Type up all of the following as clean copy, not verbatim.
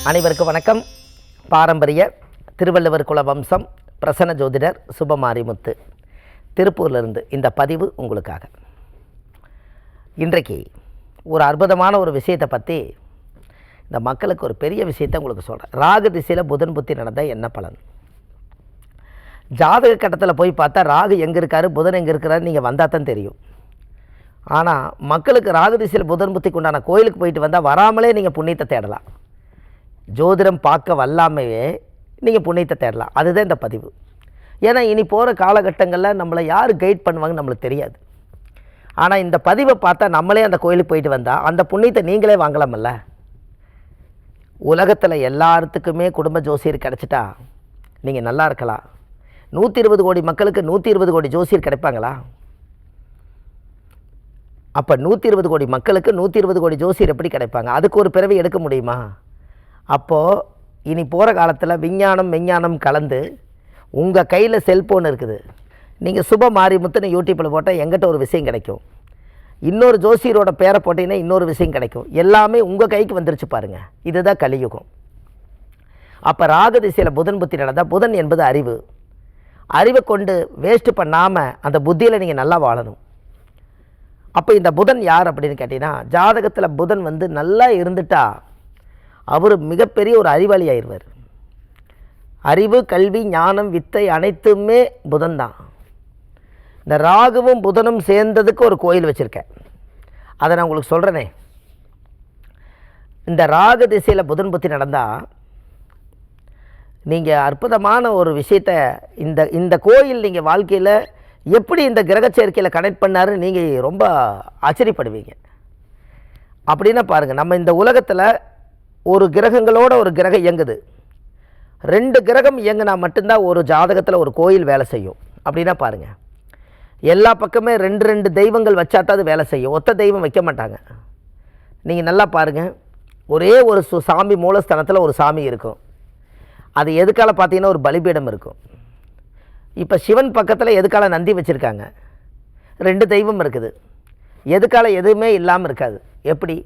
அனைவருக்கும் வணக்கம். பாரம்பரிய திருவள்ளுவர் குல வம்சம் பிரசன்ன ஜோதிடர் சுபமாரிமுத்து திருப்பூர்லேருந்து இந்த பதிவு உங்களுக்காக. இன்றைக்கு ஒரு அற்புதமான ஒரு விஷயத்தை பற்றி இந்த மக்களுக்கு ஒரு பெரிய விஷயத்தை உங்களுக்கு சொல்கிறேன். ராகு திசையில் புதன் புத்தி நடந்தால் என்ன பலன்? ஜாதக கட்டத்தில் போய் பார்த்தா ராகு எங்கே இருக்கார், புதன் எங்கே இருக்கிறாரு நீங்கள் வந்தால் தான் தெரியும். ஆனால் மக்களுக்கு ராகு திசையில் புதன் புத்திக்கு உண்டான கோயிலுக்கு போயிட்டு வந்தால் வராமலே நீங்கள் புண்ணியத்தை தேடலாம். ஜோதிடம் பார்க்க வல்லாமையே நீங்கள் புண்ணியத்தை தேடலாம். அதுதான் இந்த பதிவு. ஏன்னா இனி போகிற காலகட்டங்களில் நம்மளை யார் கைட் பண்ணுவாங்கன்னு நம்மளுக்கு தெரியாது. ஆனால் இந்த பதிவை பார்த்தா நம்மளே அந்த கோயிலுக்கு போயிட்டு வந்தால் அந்த புண்ணியத்தை நீங்களே வாங்கலாமல்ல. உலகத்தில் எல்லாத்துக்குமே குடும்ப ஜோசியர் கிடச்சிட்டா நீங்கள் நல்லா இருக்கலாம். 120 கோடி மக்களுக்கு 120 கோடி ஜோசியர் கிடைப்பாங்களா? அப்போ 120 கோடி மக்களுக்கு 120 கோடி ஜோசியர் எப்படி கிடைப்பாங்க? அதுக்கு ஒரு பிறவி எடுக்க முடியுமா? அப்போது இனி போகிற காலத்தில் விஞ்ஞானம் கலந்து உங்கள் கையில் செல்ஃபோன் இருக்குது. நீங்கள் சுப மாரிமுத்துன்னு யூடியூப்பில் போட்டால் எங்கிட்ட ஒரு விஷயம் கிடைக்கும். இன்னொரு ஜோசியரோட பேரை போட்டிங்கன்னா இன்னொரு விஷயம் கிடைக்கும். எல்லாமே உங்கள் கைக்கு வந்துருச்சு பாருங்கள். இதுதான் கலியுகம். அப்போ ராகு திசையில் புதன் புத்தி நடந்தால், புதன் என்பது அறிவு. அறிவை கொண்டு வேஸ்ட்டு பண்ணாமல் அந்த புத்தியில் நீங்கள் நல்லா வாழணும். அப்போ இந்த புதன் யார் அப்படின்னு கேட்டிங்கன்னா, ஜாதகத்தில் புதன் நல்லா இருந்துட்டா அவர் மிகப்பெரிய ஒரு அறிவாளி ஆயிடுவார். அறிவு, கல்வி, ஞானம், வித்தை அனைத்துமே புதன் தான். இந்த ராகுவும் புதனும் சேர்ந்ததுக்கு ஒரு கோயில் வச்சுருக்கேன். அதை நான் உங்களுக்கு சொல்கிறேனே. இந்த ராகு திசையில் புதன் புத்தி நடந்தால் நீங்கள் அற்புதமான ஒரு விஷயத்தை இந்த கோயில் நீங்கள் வாழ்க்கையில் எப்படி இந்த கிரக சேர்க்கையில் கனெக்ட் பண்ணாருன்னு நீங்கள் ரொம்ப ஆச்சரியப்படுவீங்க. அப்படின்னா பாருங்கள், நம்ம இந்த உலகத்தில் ஒரு கிரகங்களோட ஒரு கிரகம் இயங்குது. 2 கிரகம் இயங்கினா மட்டும்தான் ஒரு ஜாதகத்தில் ஒரு கோயில் வேலை செய்யும். அப்படின்னா பாருங்கள், எல்லா பக்கமே 2 தெய்வங்கள் வச்சாத்தான் அது வேலை செய்யும். ஒத்த தெய்வம் வைக்க மாட்டாங்க. நீங்கள் நல்லா பாருங்கள், ஒரே ஒரு சாமி மூலஸ்தானத்தில் ஒரு சாமி இருக்கும். அது எதுக்கால பார்த்தீங்கன்னா ஒரு பலிபீடம் இருக்கும். இப்போ சிவன் பக்கத்தில் எதுக்கால நந்தி வச்சுருக்காங்க. 2 தெய்வம் இருக்குது. எதுக்கால எதுவுமே இல்லாமல் இருக்காது. எப்படி?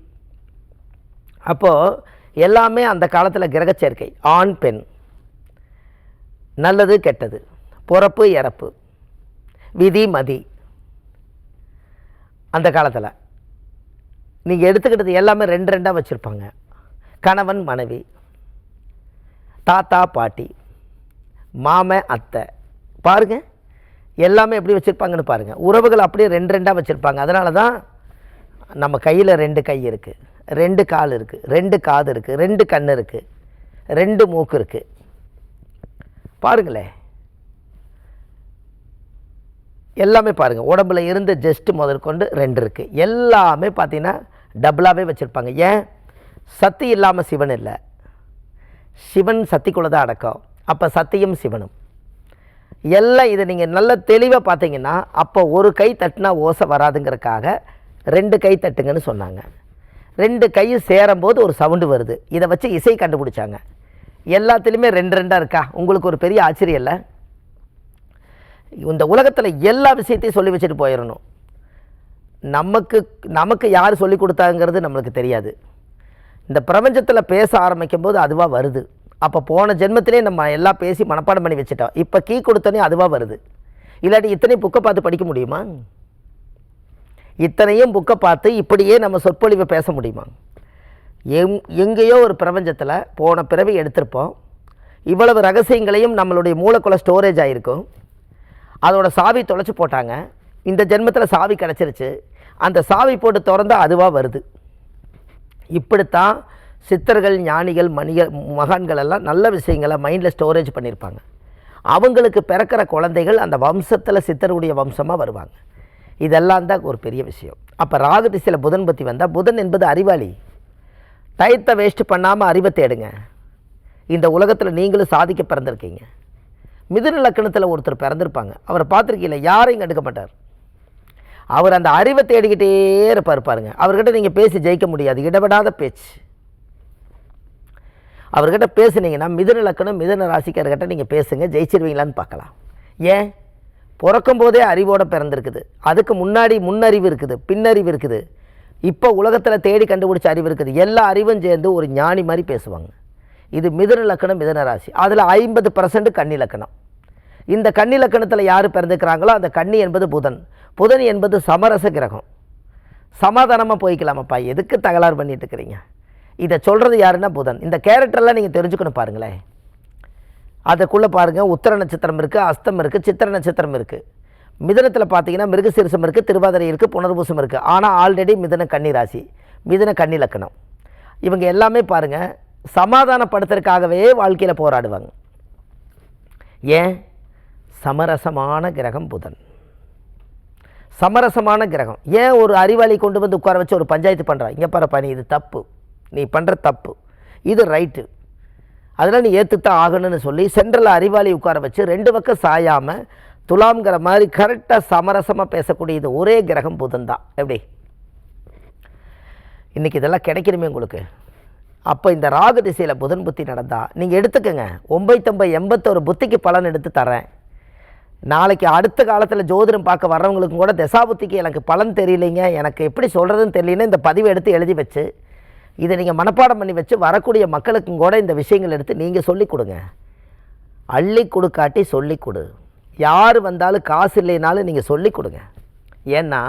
அப்போது எல்லாமே அந்த காலத்தில் கிரக சேர்க்கை, ஆண் பெண், நல்லது கெட்டது, பிறப்பு இறப்பு, விதி மதி. அந்த காலத்தில் நீங்கள் எடுத்துக்கிட்டது எல்லாமே 2 வச்சுருப்பாங்க. கணவன் மனைவி, தாத்தா பாட்டி, மாம அத்தை. பாருங்கள் எல்லாமே எப்படி வச்சுருப்பாங்கன்னு பாருங்கள். உறவுகள் அப்படியே 2 வச்சுருப்பாங்க. அதனால தான் நம்ம கையில் 2 கை இருக்குது, 2 கால் இருக்குது, 2 காது இருக்குது, 2 கண் இருக்குது, 2 மூக்கு இருக்குது. பாருங்களேன், எல்லாமே பாருங்கள். உடம்புல இருந்து ஜஸ்ட் முதற்கொண்டு 2 இருக்குது. எல்லாமே பார்த்தீங்கன்னா டபுளாகவே வச்சுருப்பாங்க. ஏன்? சக்தி இல்லாமல் சிவன் இல்லை. சிவன் சக்திக்குள்ளே தான் அடக்கம். அப்போ சத்தியும் சிவனும் எல்லாம். இதை நீங்கள் நல்ல தெளிவாக பார்த்தீங்கன்னா, அப்போ ஒரு கை தட்டினா ஓசை வராதுங்கிறதுக்காக 2 கை தட்டுங்கன்னு சொன்னாங்க. 2 கையும் சேரும்போது ஒரு சவுண்டு வருது. இதை வச்சு இசை கண்டுபிடிச்சாங்க. எல்லாத்துலேயுமே 2 இருக்கா? உங்களுக்கு ஒரு பெரிய ஆச்சரியம் இல்லை? இந்த உலகத்தில் எல்லா விஷயத்தையும் சொல்லி வச்சுட்டு போயிடணும். நமக்கு யார் சொல்லி கொடுத்தாங்கிறது நம்மளுக்கு தெரியாது. இந்த பிரபஞ்சத்தில் பேச ஆரம்பிக்கும் போது அதுவாக வருது. அப்போ போன ஜென்மத்திலே நம்ம எல்லாம் பேசி மனப்பாடம் பண்ணி வச்சுட்டோம். இப்போ கீ கொடுத்தோன்னே அதுவாக வருது. இல்லாட்டி இத்தனை புக்கை பார்த்து படிக்க முடியுமா? இத்தனையும் புக்கை பார்த்து இப்படியே நம்ம சொற்பொழிவை பேச முடியுமா? எங்கேயோ ஒரு பிரபஞ்சத்தில் போன பிறவி எடுத்திருப்போம். இவ்வளவு ரகசியங்களையும் நம்மளுடைய மூளைக்குள்ள ஸ்டோரேஜ் ஆகிருக்கும். அதோட சாவி தொலைச்சி போட்டாங்க. இந்த ஜென்மத்தில் சாவி கிடச்சிருச்சு. அந்த சாவி போட்டு திறந்தால் அதுவாக வருது. இப்படித்தான் சித்தர்கள், ஞானிகள், மகான்கள் எல்லாம் நல்ல விஷயங்களை மைண்டில் ஸ்டோரேஜ் பண்ணியிருப்பாங்க. அவங்களுக்கு பிறக்கிற குழந்தைகள் அந்த வம்சத்தில் சித்தருடைய வம்சமாக வருவாங்க. இதெல்லாம் தான் ஒரு பெரிய விஷயம். அப்போ ராகு திசையில் புதன் பற்றி வந்தால், புதன் என்பது அறிவாளி. டயத்தை வேஸ்ட்டு பண்ணாமல் அறிவை தேடுங்க. இந்த உலகத்தில் நீங்களும் சாதிக்க பிறந்திருக்கீங்க. மிதுன லக்கணத்தில் ஒருத்தர் பிறந்திருப்பாங்க. அவரை பார்த்துருக்கீங்களா? யாரையும் கண்டுக்க மாட்டார். அவர் அந்த அறிவை தேடிக்கிட்டே இருப்பாருங்க. அவர்கிட்ட நீங்கள் பேசி ஜெயிக்க முடியாது. இடவிடாத பேச்சு. அவர்கிட்ட பேசுனீங்கன்னா, மிதுன லக்கணம் மிதுன ராசிக்காரர்கிட்ட நீங்கள் பேசுங்க, ஜெயிச்சிருவீங்களான்னு பார்க்கலாம். ஏன்? பிறக்கும் போதே அறிவோடு பிறந்திருக்குது. அதுக்கு முன்னாடி முன்னறிவு இருக்குது, பின்னறிவு இருக்குது. இப்போ உலகத்தில் தேடி கண்டுபிடிச்ச அறிவு இருக்குது. எல்லா அறிவும் சேர்ந்து ஒரு ஞானி மாதிரி பேசுவாங்க. இது மிதுன லக்கணம், மிதுன ராசி. அதில் 50% கன்னி லக்கணம். இந்த கன்னி லக்கணத்தில் யார் பிறந்துக்கிறாங்களோ அந்த கன்னி என்பது புதன். புதன் என்பது சமரச கிரகம். சமாதானமாக போய்க்கலாமப்பா, எதுக்கு தகராறு பண்ணிட்டு இருக்கிறீங்க? இதை சொல்கிறது யாருன்னா புதன். இந்த கேரக்டரெல்லாம் நீங்கள் தெரிஞ்சுக்கணும் பாருங்களேன். அதுக்குள்ளே பாருங்கள், உத்திர நட்சத்திரம் இருக்குது, அஸ்தம் இருக்குது, சித்திர நட்சத்திரம் இருக்குது. மிதுனத்தில் பார்த்தீங்கன்னா மிருகசீரிசம் இருக்குது, திருவாதிரை இருக்குது, புனர்பூசம் இருக்குது. ஆனால் ஆல்ரெடி மிதுன கன்னி ராசி, மிதுன கன்னி லக்கணம். இவங்க எல்லாமே பாருங்கள் சமாதானப்படுத்துறதுக்காகவே வாழ்க்கையில் போராடுவாங்க. ஏன்? சமரசமான கிரகம் புதன். சமரசமான கிரகம். ஏன் ஒரு அறிவாளி கொண்டு வந்து உட்கார வச்சு ஒரு பஞ்சாயத்து பண்ணுறா? இங்கே பாருப்பா, நீ இது தப்பு, நீ பண்ணுற தப்பு, இது ரைட்டு, அதெல்லாம் நீ ஏற்றுத்தான் ஆகணும்னு சொல்லி சென்ட்ரலில் அறிவாளி உட்கார வச்சு 2 பக்கம் சாயாமல் துலாம்ங்கிற மாதிரி கரெக்டாக சமரசமாக பேசக்கூடிய இது ஒரே கிரகம் புதன் தான். எப்படி இன்றைக்கி இதெல்லாம் கிடைக்கணுமே உங்களுக்கு? அப்போ இந்த ராகு திசையில் புதன் புத்தி நடந்தால் நீங்கள் எடுத்துக்கோங்க. 981 புத்திக்கு பலன் எடுத்து தரேன். நாளைக்கு அடுத்த காலத்தில் ஜோதிடம் பார்க்க வர்றவங்களுக்கும் கூட தசாபுத்திக்கு எனக்கு பலன் தெரியலைங்க, எனக்கு எப்படி சொல்கிறதுன்னு தெரியலன்னு இந்த பதிவை எடுத்து எழுதி வச்சு இதை நீங்கள் மனப்பாடம் பண்ணி வச்சு வரக்கூடிய மக்களுக்கும் கூட இந்த விஷயங்கள் எடுத்து நீங்கள் சொல்லிக் கொடுங்க. அள்ளி கொடுக்காட்டி சொல்லிக் கொடு. யார் வந்தாலும் காசு இல்லைனாலும் நீங்கள் சொல்லிக் கொடுங்க. ஏன்னா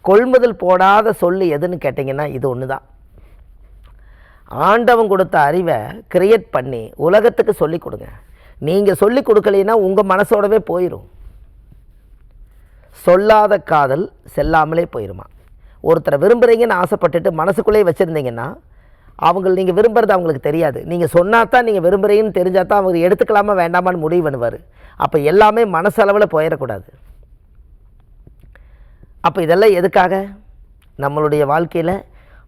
கொள்முதல் போடாத சொல்லு எதுன்னு கேட்டிங்கன்னா இது ஒன்று தான். ஆண்டவன் கொடுத்த அறிவை கிரியேட் பண்ணி உலகத்துக்கு சொல்லிக் கொடுங்க. நீங்கள் சொல்லிக் கொடுக்கலைன்னா உங்கள் மனசோடவே போயிடும். சொல்லாத காதல் செல்லாமலே போயிடுமா. ஒருத்தரை விரும்புகிறீங்கன்னு ஆசைப்பட்டுட்டு மனசுக்குள்ளேயே வச்சுருந்தீங்கன்னா நீங்கள் விரும்புகிறது அவங்களுக்கு தெரியாது. நீங்கள் சொன்னால் தான் நீங்கள் விரும்புகிறீங்கன்னு தெரிஞ்சால் தான் அவங்க எடுத்துக்கலாமா வேண்டாமான்னு முடிவு பண்ணுவார். அப்போ எல்லாமே மனசளவில் போயிடக்கூடாது. அப்போ இதெல்லாம் எதுக்காக? நம்மளுடைய வாழ்க்கையில்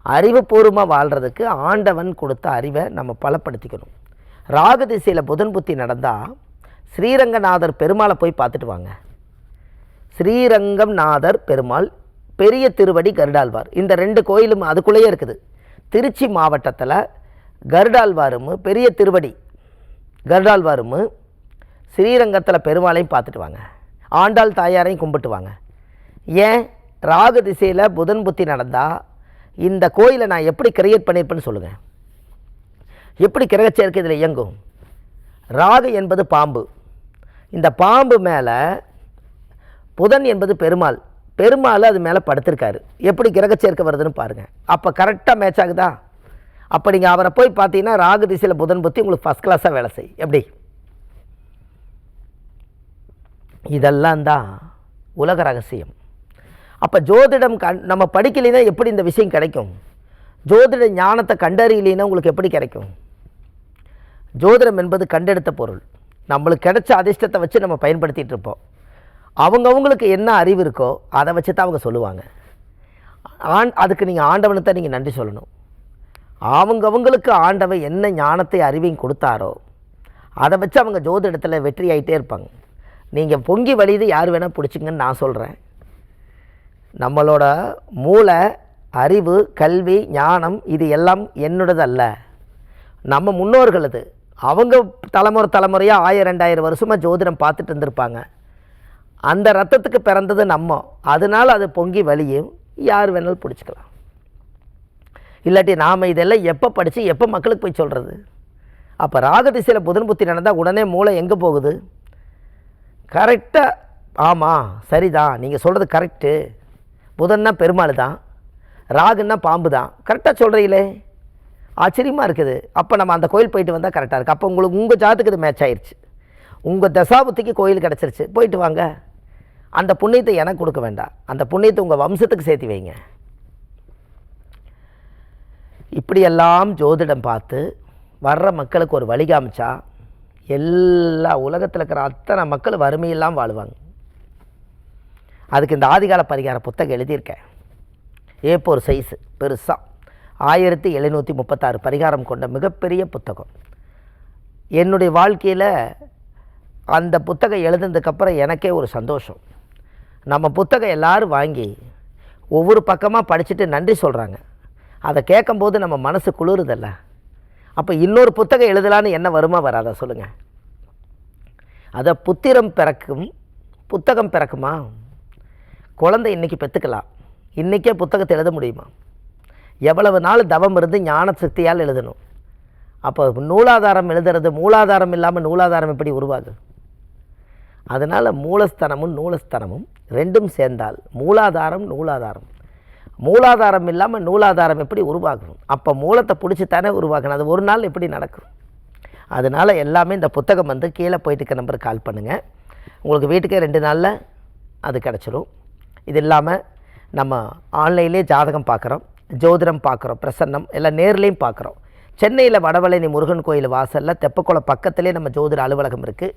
அறிவுபூர்வமாக வாழ்கிறதுக்கு ஆண்டவன் கொடுத்த அறிவை நம்ம பலப்படுத்திக்கணும். ராகு திசையில் புதன் புத்தி நடந்தால் ஸ்ரீரங்கநாதர் பெருமாளை போய் பார்த்துட்டு வாங்க. ஸ்ரீரங்கம் நாதர் பெருமாள், பெரிய திருவடி கருடாழ்வார், இந்த 2 கோயிலும் அதுக்குள்ளேயே இருக்குது. திருச்சி மாவட்டத்தில் கருடாழ்வாரும் பெரிய திருவடி கருடாழ்வாரும் ஸ்ரீரங்கத்தில் பெருமாளையும் பார்த்துட்டு வாங்க. ஆண்டாள் தாயாரையும் கும்பிட்டு வாங்க. ஏன்? ராகு திசையில் புதன் புத்தி நடந்தால் இந்த கோயிலை நான் எப்படி கிரியேட் பண்ணியிருப்பேன்னு சொல்லுங்கள். எப்படி கிரகச்சேர்க்கை இதில் இயங்கும்? ராகு என்பது பாம்பு, இந்த பாம்பு மேலே புதன் என்பது பெருமாள், பெருமாள் அது மேலே படுத்திருக்காரு. எப்படி கிரகச்சேர்க்கை வருதுன்னு பாருங்கள். அப்போ கரெக்டாக மேட்ச் ஆகுதா? அப்போ நீங்கள் அவரை போய் பார்த்தீங்கன்னா ராகு திசையில் புதன் புத்தி உங்களுக்கு ஃபஸ்ட் கிளாஸாக வேலை செய்யும். எப்படி? இதெல்லாம் தான் உலக ரகசியம். அப்போ ஜோதிடம் நம்ம படிக்கலைன்னா எப்படி இந்த விஷயம் கிடைக்கும்? ஜோதிட ஞானத்தை கண்டறியலைன்னா உங்களுக்கு எப்படி கிடைக்கும்? ஜோதிடம் என்பது கண்டெடுத்த பொருள். நம்மளுக்கு கிடைச்ச அதிர்ஷ்டத்தை வச்சு நம்ம பயன்படுத்திகிட்டு இருப்போம். அவங்கவுங்களுக்கு என்ன அறிவு இருக்கோ அதை வச்சு தான் அவங்க சொல்லுவாங்க. அதுக்கு நீங்கள் ஆண்டவனுக்கு தான் நீங்கள் நன்றி சொல்லணும். அவங்கவுங்களுக்கு ஆண்டவன் என்ன ஞானத்தை அறிவையும் கொடுத்தாரோ அதை வச்சு அவங்க ஜோதிடத்தில் வெற்றி ஆகிட்டே இருப்பாங்க. நீங்கள் பொங்கி வழிது யார் வேணால் பிடிச்சிங்கன்னு நான் சொல்கிறேன். நம்மளோட மூளை, அறிவு, கல்வி, ஞானம் இது எல்லாம் என்னோடது அல்ல, நம்ம முன்னோர்களது. அவங்க தலைமுறையாக 1000-2000 வருஷமாக ஜோதிடம் பார்த்துட்டு இருந்திருப்பாங்க. அந்த ரத்தத்துக்கு பிறந்தது நம்ம, அதனால் அது பொங்கி வழியும் யார் வேணாலும் பிடிச்சிக்கலாம். இல்லாட்டி நாம் இதெல்லாம் எப்போ படித்து எப்போ மக்களுக்கு போய் சொல்கிறது? அப்போ ராகு திசையில் புதன் புத்தி நடந்தால் உடனே மூளை எங்கே போகுது? கரெக்டாக, ஆமாம் சரிதான், நீங்கள் சொல்கிறது கரெக்டு, புதன்னா பெருமாள் தான், ராகுன்னா பாம்பு தான், கரெக்டாக சொல்கிறீங்களே, ஆச்சரியமாக இருக்குது. அப்போ நம்ம அந்த கோயில் போயிட்டு வந்தால் கரெக்டாக இருக்குது. அப்போ உங்களுக்கு உங்கள் ஜாதத்துக்கு இது மேட்ச் ஆயிடுச்சு, உங்கள் தசாபுத்திக்கு கோயில் கிடச்சிருச்சு, போயிட்டு வாங்க. அந்த புண்ணியத்தை எனக்கு கொடுக்க வேண்டாம், அந்த புண்ணியத்தை உங்கள் வம்சத்துக்கு சேர்த்து வைங்க. இப்படியெல்லாம் ஜோதிடம் பார்த்து வர்ற மக்களுக்கு ஒரு வழி காமிச்சா எல்லா உலகத்தில் இருக்கிற அத்தனை மக்கள் வறுமையெல்லாம் வாழுவாங்க. அதுக்கு இந்த ஆதிகால பரிகார புத்தகம் எழுதியிருக்கேன். A4 சைஸு பெருசாக 1736 பரிகாரம் கொண்ட மிகப்பெரிய புத்தகம். என்னுடைய வாழ்க்கையில் அந்த புத்தகம் எழுதுனதுக்கப்புறம் எனக்கே ஒரு சந்தோஷம். நம்ம புத்தகம் எல்லோரும் வாங்கி ஒவ்வொரு பக்கமாக படிச்சுட்டு நன்றி சொல்கிறாங்க. அதை கேட்கும்போது நம்ம மனசு குளிருதல்ல. அப்போ இன்னொரு புத்தகம் எழுதலான்னு என்ன வருமா வராதா சொல்லுங்கள்? அதை புத்திரம் பிறக்கும், புத்தகம் பிறக்குமா? குழந்தை இன்றைக்கி பெற்றுக்கலாம், இன்றைக்கே புத்தகத்தை எழுத முடியுமா? எவ்வளவு நாள் தவம் இருந்து ஞான சக்தியால் எழுதணும். அப்போ நூலாதாரம் எழுதுறது மூலாதாரம் இல்லாமல் நூலாதாரம் எப்படி உருவாகுது? அதனால் மூலஸ்தானமும் நூலஸ்தானமும் ரெண்டும் சேர்ந்தால் மூலாதாரம் நூலாதாரம். மூலாதாரம் இல்லாமல் நூலாதாரம் எப்படி உருவாகும்? அப்போ மூலத்தை பிடிச்சி தானே உருவாக்கணும். அது ஒரு நாள் எப்படி நடக்கும்? அதனால் எல்லாமே இந்த புத்தகம் வந்து கீழே போயிட்டு நம்பருக்கு கால் பண்ணுங்கள். உங்களுக்கு வீட்டுக்கே 2 நாளில் அது கிடச்சிரும். இது இல்லாமல் நம்ம ஆன்லைன்லேயே ஜாதகம் பார்க்குறோம், ஜோதிடம் பார்க்குறோம், பிரசன்னம் எல்லாம் நேர்லேயும் பார்க்குறோம். சென்னையில் வடபழனி முருகன் கோயில் வாசலில் தெப்பக்குளம் பக்கத்துலேயே நம்ம ஜோதிட அலுவலகம் இருக்குது.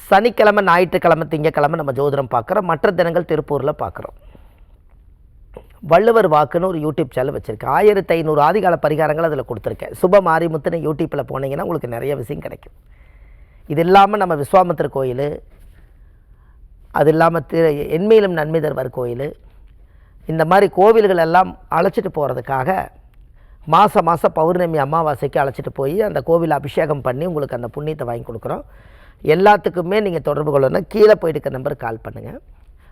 சனிக்கிழமை, ஞாயிற்றுக்கிழமை, திங்கக்கிழமை நம்ம ஜோதிடம் பார்க்குறோம். மற்ற தினங்கள் திருப்பூரில் பார்க்குறோம். வள்ளுவர் வாக்குன்னு ஒரு யூடியூப் சேனல் வச்சுருக்கேன். 1500 ஆதிகால பரிகாரங்கள் அதில் கொடுத்துருக்கேன். சுப மாரிமுத்துன்னு யூடியூப்பில் போனீங்கன்னா உங்களுக்கு நிறைய விஷயம் கிடைக்கும். இது இல்லாமல் நம்ம விஸ்வாமித்திர கோயில், அது இல்லாமல் என்மேலும் நன்மை தருவார் கோயில், இந்த மாதிரி கோவில்கள் எல்லாம் அழைச்சிட்டு போகிறதுக்காக மாதம் பௌர்ணமி அமாவாசைக்கு அழைச்சிட்டு போய் அந்த கோவில் அபிஷேகம் பண்ணி உங்களுக்கு அந்த புண்ணியத்தை வாங்கி கொடுக்குறோம். எல்லாத்துக்குமே நீங்கள் தொடர்பு கொள்ளணும். கீழே போயிட்டு இருக்க நம்பருக்கு கால் பண்ணுங்கள்.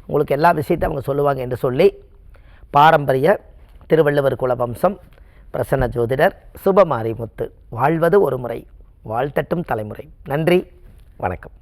உங்களுக்கு எல்லா விஷயத்தையும் அவங்க சொல்லுவாங்க என்று சொல்லி, பாரம்பரிய திருவள்ளுவர் குல வம்சம், பிரசன்ன ஜோதிடர் சுபமாரிமுத்து, வாழ்வது ஒரு முறை, வாழ்த்தட்டும் தலைமுறை. நன்றி, வணக்கம்.